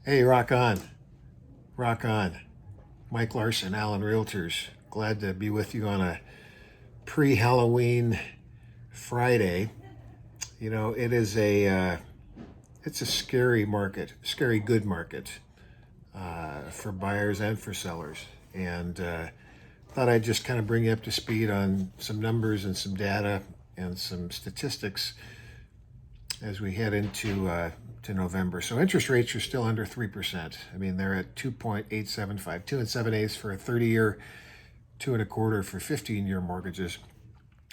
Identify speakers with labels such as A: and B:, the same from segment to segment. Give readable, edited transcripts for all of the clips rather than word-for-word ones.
A: Hey, rock on, rock on. Mike Larson, Allen Realtors. Glad to be with you on a pre-Halloween Friday. You know, it's a scary market, scary good market for buyers and for sellers. And thought I'd just kind of bring you up to speed on some numbers and some data and some statistics as we head into to November. So interest rates are still under 3%. I mean, they're at 2.875, 2 7/8 for a 30-year, 2 1/4 for 15-year mortgages,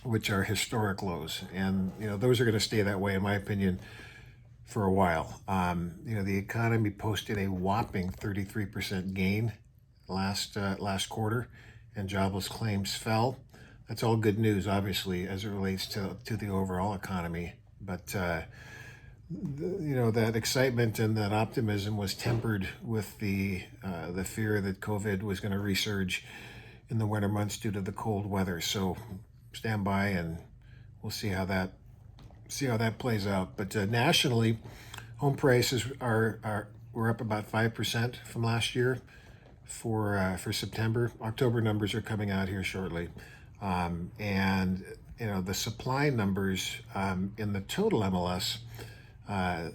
A: which are historic lows. And you know, those are going to stay that way, in my opinion, for a while. You know, the economy posted a whopping 33% gain last quarter, and jobless claims fell. That's all good news, obviously, as it relates to the overall economy. But you know, that excitement and that optimism was tempered with the fear that COVID was going to resurge in the winter months due to the cold weather. So stand by, and we'll see how that plays out. But nationally, home prices were up about 5% from last year for September. October numbers are coming out here shortly, and you know, the supply numbers in the total MLS.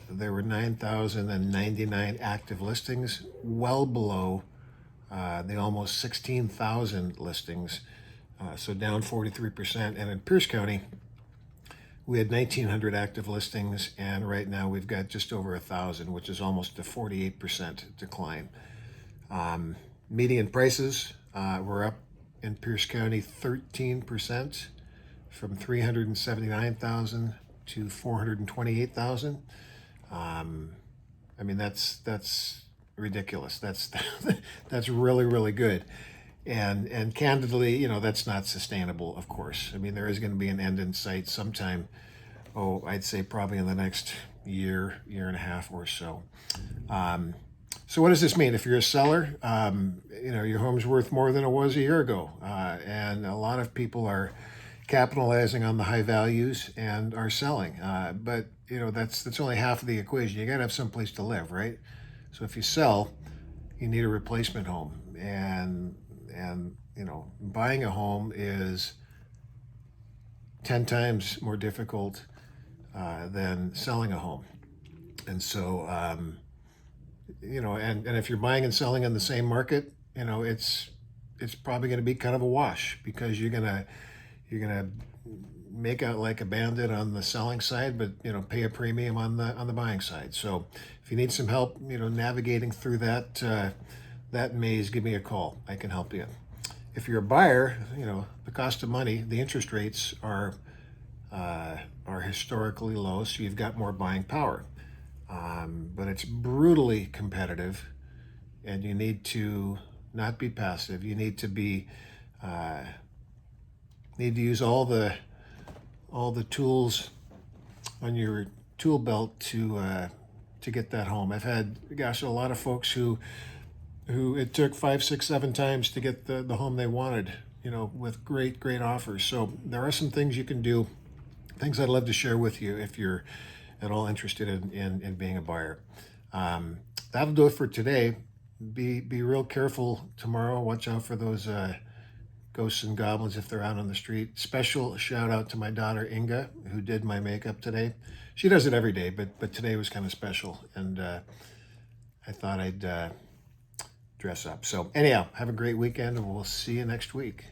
A: There were 9,099 active listings, well below the almost 16,000 listings, so down 43%. And in Pierce County, we had 1,900 active listings, and right now we've got just over 1,000, which is almost a 48% decline. Median prices were up in Pierce County 13%, from 379,000 to 428,000. I mean, that's ridiculous. That's really, really good. And candidly, you know, that's not sustainable, of course. I mean, there is going to be an end in sight sometime. Oh, I'd say probably in the next year and a half or so. So what does this mean? If you're a seller, you know, your home's worth more than it was a year ago. And a lot of people are capitalizing on the high values and are selling. But you know, that's only half of the equation. You got to have some place to live, right? So if you sell, you need a replacement home, and you know, buying a home is 10 times more difficult than selling a home. And so you know, and if you're buying and selling in the same market, you know, it's probably going to be kind of a wash, because you're gonna make out like a bandit on the selling side, but you know, pay a premium on the buying side. So if you need some help, you know, navigating through that maze, give me a call. I can help you. If you're a buyer, you know, the cost of money, the interest rates are historically low, so you've got more buying power. But it's brutally competitive, and you need to not be passive. You need to be need to use all the tools on your tool belt to get that home. I've had, gosh, a lot of folks who it took 5, 6, 7 times to get the home they wanted, you know, with great offers. So there are some things you can do, things I'd love to share with you if you're at all interested in being a buyer. That'll do it for today. Be real careful tomorrow. Watch out for those ghosts and goblins if they're out on the street. Special shout out to my daughter Inga, who did my makeup today. She does it every day, but today was kind of special, and I thought I'd dress up. So anyhow, have a great weekend, and we'll see you next week.